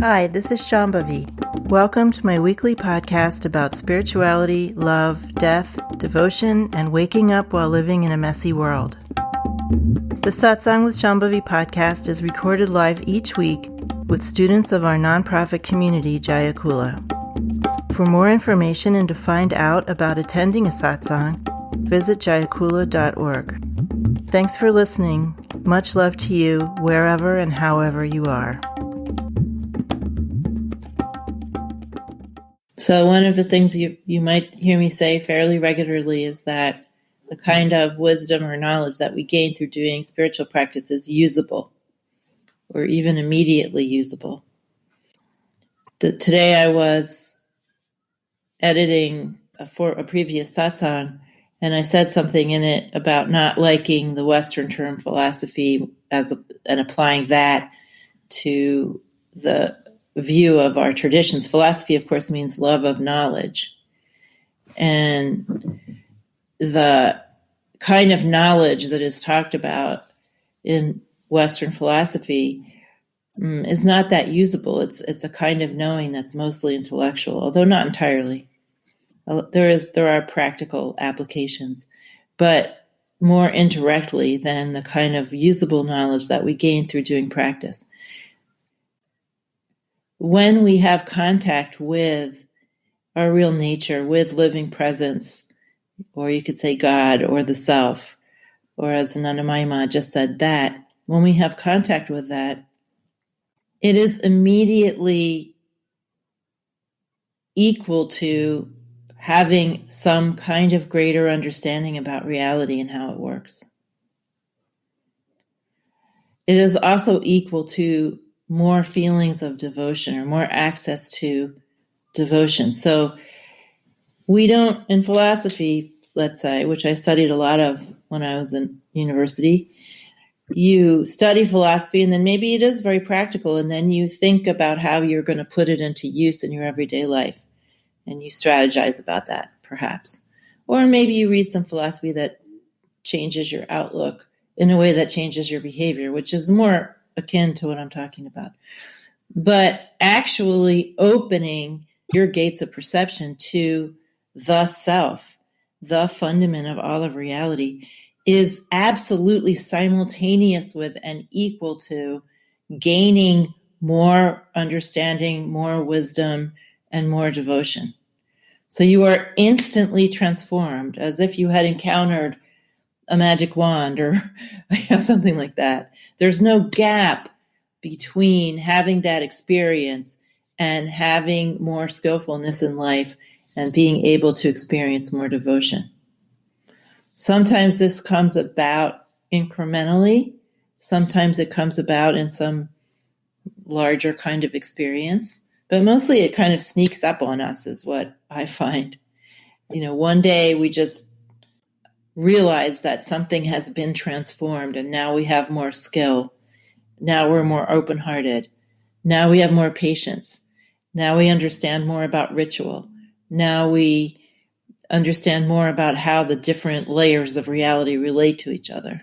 Hi, this is Shambhavi. Welcome to my weekly podcast about spirituality, love, death, devotion, and waking up while living in a messy world. The Satsang with Shambhavi podcast is recorded live each week with students of our nonprofit community, Jayakula. For more information and to find out about attending a satsang, visit jayakula.org. Thanks for listening. Much love to you, wherever and however you are. So one of the things you might hear me say fairly regularly is that the kind of wisdom or knowledge that we gain through doing spiritual practice is usable, or even immediately usable. Today I was editing for a previous satsang, and I said something in it about not liking the Western term philosophy and applying that to the view of our traditions. Philosophy, of course, means love of knowledge. And the kind of knowledge that is talked about in Western philosophy is not that usable. It's a kind of knowing that's mostly intellectual, although not entirely. There are practical applications, but more indirectly than the kind of usable knowledge that we gain through doing practice. When we have contact with our real nature, with living presence, or you could say God or the self, or as Anandamayi just said, that, when we have contact with that, it is immediately equal to having some kind of greater understanding about reality and how it works. It is also equal to more feelings of devotion or more access to devotion. So we don't, in philosophy, let's say, which I studied a lot of when I was in university, you study philosophy and then maybe it is very practical, and then you think about how you're going to put it into use in your everyday life, and you strategize about that, perhaps. Or maybe you read some philosophy that changes your outlook in a way that changes your behavior, which is more akin to what I'm talking about. But actually opening your gates of perception to the self, the fundament of all of reality, is absolutely simultaneous with and equal to gaining more understanding, more wisdom, and more devotion. So you are instantly transformed, as if you had encountered a magic wand or something like that. There's no gap between having that experience and having more skillfulness in life and being able to experience more devotion. Sometimes this comes about incrementally. Sometimes it comes about in some larger kind of experience. But mostly it kind of sneaks up on us is what I find. One day we just realize that something has been transformed and now we have more skill. Now we're more open-hearted. Now we have more patience. Now we understand more about ritual. Now we understand more about how the different layers of reality relate to each other.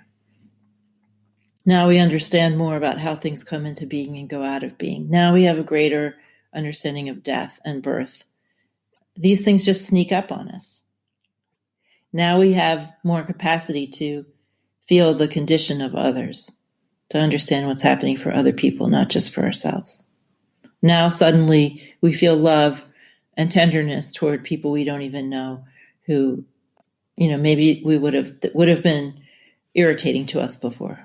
Now we understand more about how things come into being and go out of being. Now we have a greater understanding of death and birth. These things just sneak up on us. Now we have more capacity to feel the condition of others, to understand what's happening for other people, not just for ourselves. Now suddenly we feel love and tenderness toward people we don't even know, who, maybe we would have been irritating to us before.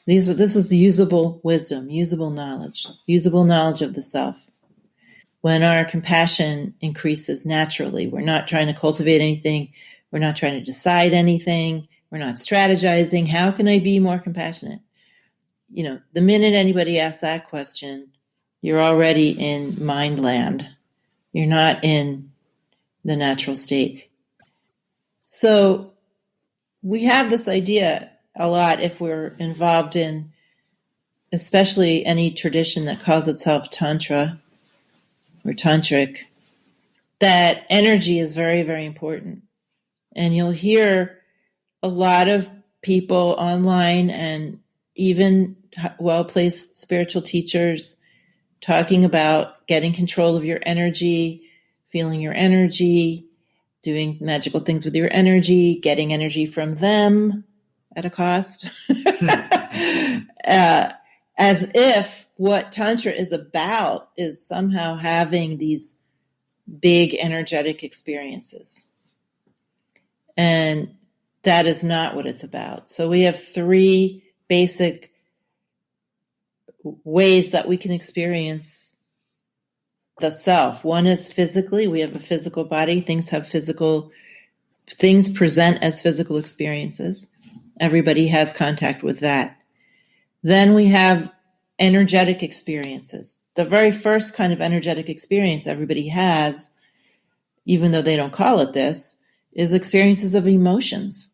This is usable wisdom, usable knowledge of the self. When our compassion increases naturally, we're not trying to cultivate anything. We're not trying to decide anything. We're not strategizing. How can I be more compassionate? The minute anybody asks that question, you're already in mind land. You're not in the natural state. So we have this idea a lot if we're involved in especially any tradition that calls itself Tantra or Tantric, that energy is very, very important. And you'll hear a lot of people online and even well-placed spiritual teachers talking about getting control of your energy, feeling your energy, doing magical things with your energy, getting energy from them at a cost. As if what Tantra is about is somehow having these big energetic experiences. And that is not what it's about. So we have 3 basic ways that we can experience the self. One is physically. We have a physical body. Things present as physical experiences. Everybody has contact with that. Then we have energetic experiences. The very first kind of energetic experience everybody has, even though they don't call it this, is experiences of emotions.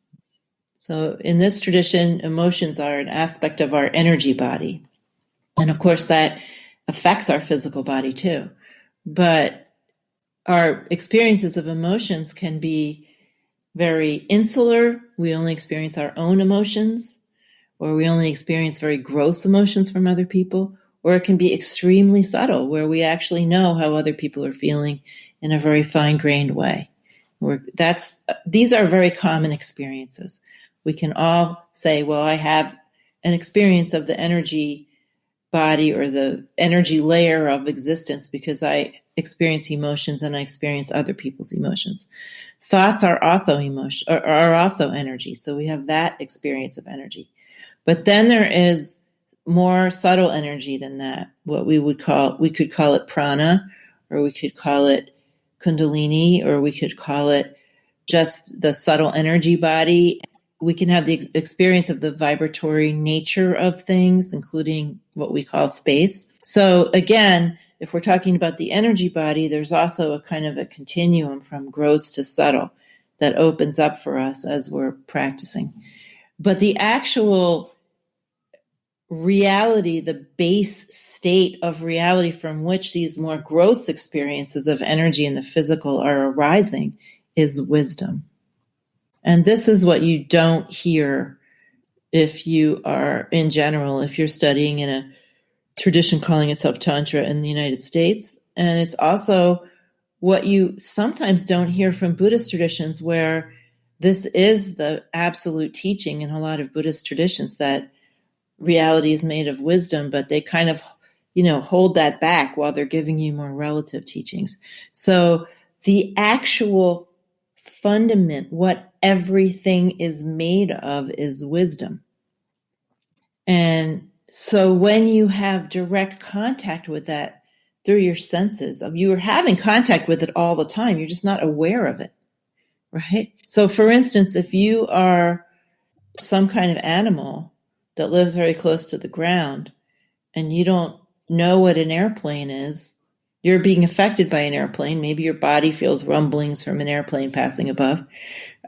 So in this tradition, emotions are an aspect of our energy body. And of course, that affects our physical body too. But our experiences of emotions can be very insular. We only experience our own emotions, or we only experience very gross emotions from other people, or it can be extremely subtle, where we actually know how other people are feeling in a very fine-grained way. These are very common experiences. We can all say, well, I have an experience of the energy body or the energy layer of existence because I experience emotions and I experience other people's emotions. Thoughts are also are also energy. So we have that experience of energy. But then there is more subtle energy than that. What we could call it prana, or we could call it kundalini, or we could call it just the subtle energy body. We can have the experience of the vibratory nature of things, including what we call space. So again, if we're talking about the energy body, there's also a kind of a continuum from gross to subtle that opens up for us as we're practicing. But the actual reality, the base state of reality from which these more gross experiences of energy in the physical are arising is wisdom. And this is what you don't hear if you are, in general, if you're studying in a tradition calling itself Tantra in the United States. And it's also what you sometimes don't hear from Buddhist traditions, where this is the absolute teaching in a lot of Buddhist traditions, that reality is made of wisdom, but they kind of, hold that back while they're giving you more relative teachings. So the actual fundament, what everything is made of, is wisdom. And so when you have direct contact with that through your senses, you are having contact with it all the time, you're just not aware of it, right? So for instance, if you are some kind of animal that lives very close to the ground and you don't know what an airplane is, you're being affected by an airplane. Maybe your body feels rumblings from an airplane passing above.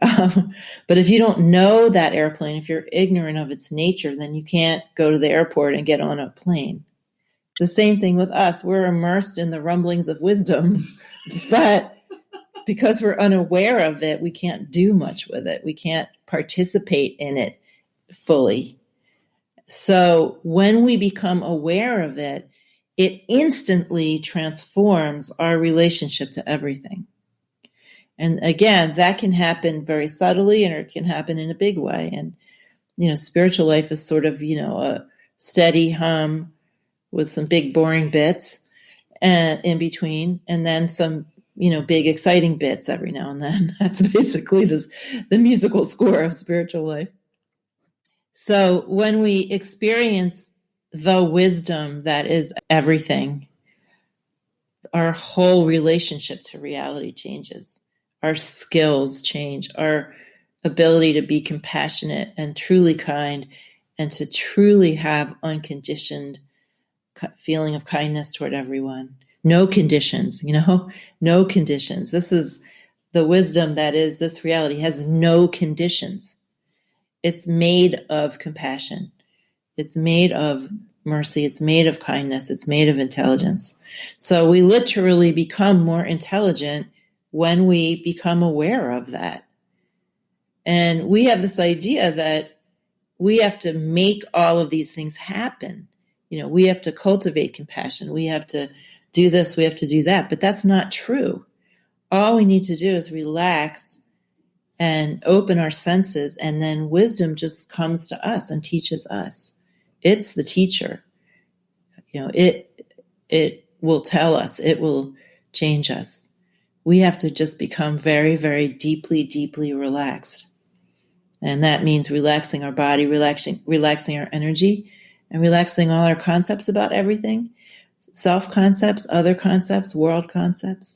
But if you don't know that airplane, if you're ignorant of its nature, then you can't go to the airport and get on a plane. It's the same thing with us. We're immersed in the rumblings of wisdom, but because we're unaware of it, we can't do much with it. We can't participate in it fully. So when we become aware of it, it instantly transforms our relationship to everything. And again, that can happen very subtly, and it can happen in a big way. And, spiritual life is sort of, a steady hum with some big boring bits in between, and then some, big exciting bits every now and then. That's basically the musical score of spiritual life. So when we experience the wisdom that is everything, our whole relationship to reality changes. Our skills change. Our ability to be compassionate and truly kind, and to truly have unconditioned feeling of kindness toward everyone. No conditions, no conditions. This is the wisdom that is this reality, has no conditions. It's made of compassion. It's made of mercy. It's made of kindness. It's made of intelligence. So we literally become more intelligent when we become aware of that. And we have this idea that we have to make all of these things happen. we have to cultivate compassion. We have to do this, we have to do that. But that's not true. All we need to do is relax and open our senses, and then wisdom just comes to us and teaches us. It's the teacher. It will tell us, it will change us. We have to just become very, very deeply, deeply relaxed. And that means relaxing our body, relaxing our energy, and relaxing all our concepts about everything. Self-concepts, other concepts, world concepts.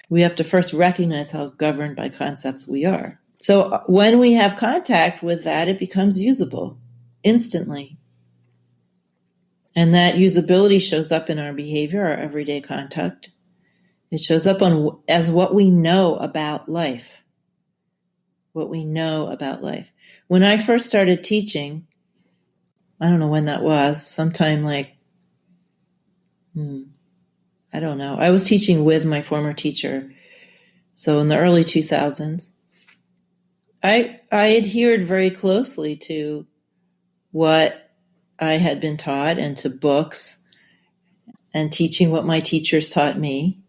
We have to first recognize how governed by concepts we are. So when we have contact with that, it becomes usable instantly. And that usability shows up in our behavior, our everyday contact. It shows up as what we know about life. What we know about life. When I first started teaching, I don't know when that was, sometime I don't know. I was teaching with my former teacher. So in the early 2000s, I adhered very closely to what I had been taught and to books and teaching what my teachers taught me.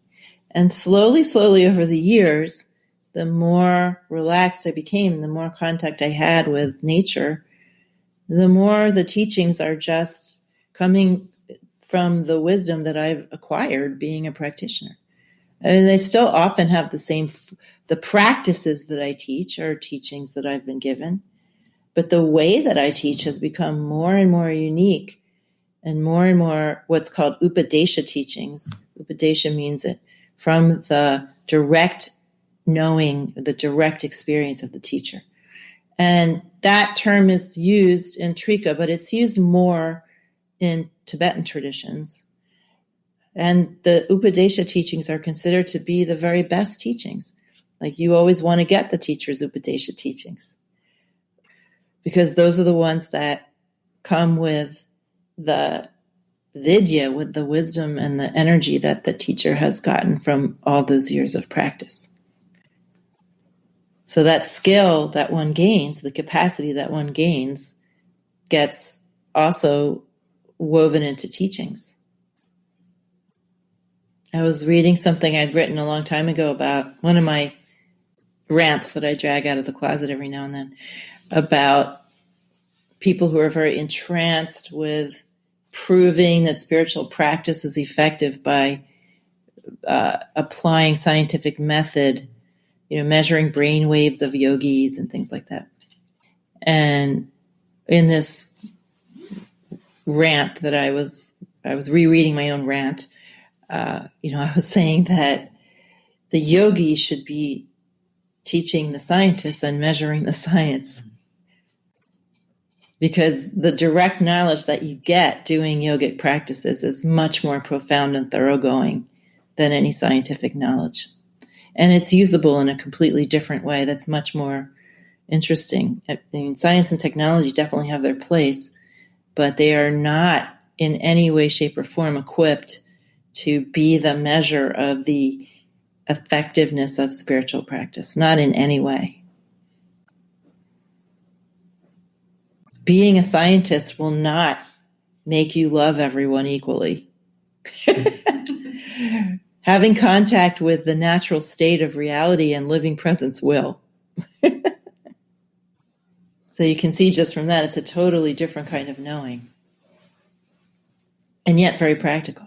And slowly over the years, the more relaxed I became, the more contact I had with nature, the more the teachings are just coming from the wisdom that I've acquired being a practitioner. And they still often have the practices that I teach are teachings that I've been given. But the way that I teach has become more and more unique and more what's called Upadesha teachings. Upadesha means it from the direct knowing, the direct experience of the teacher. And that term is used in Trika, but it's used more in Tibetan traditions. And the Upadesha teachings are considered to be the very best teachings. Like you always want to get the teacher's Upadesha teachings because those are the ones that come with the vidya, with the wisdom and the energy that the teacher has gotten from all those years of practice. So that skill that one gains, the capacity that one gains, gets also woven into teachings. I was reading something I'd written a long time ago about one of my rants that I drag out of the closet every now and then about people who are very entranced with proving that spiritual practice is effective by applying scientific method, measuring brain waves of yogis and things like that. And in this rant that I was rereading my own rant, I was saying that the yogis should be teaching the scientists and measuring the science. Because the direct knowledge that you get doing yogic practices is much more profound and thoroughgoing than any scientific knowledge. And it's usable in a completely different way that's much more interesting. I mean, science and technology definitely have their place, but they are not in any way, shape, or form equipped to be the measure of the effectiveness of spiritual practice. Not in any way. Being a scientist will not make you love everyone equally. Having contact with the natural state of reality and living presence will. So you can see just from that, it's a totally different kind of knowing. And yet very practical.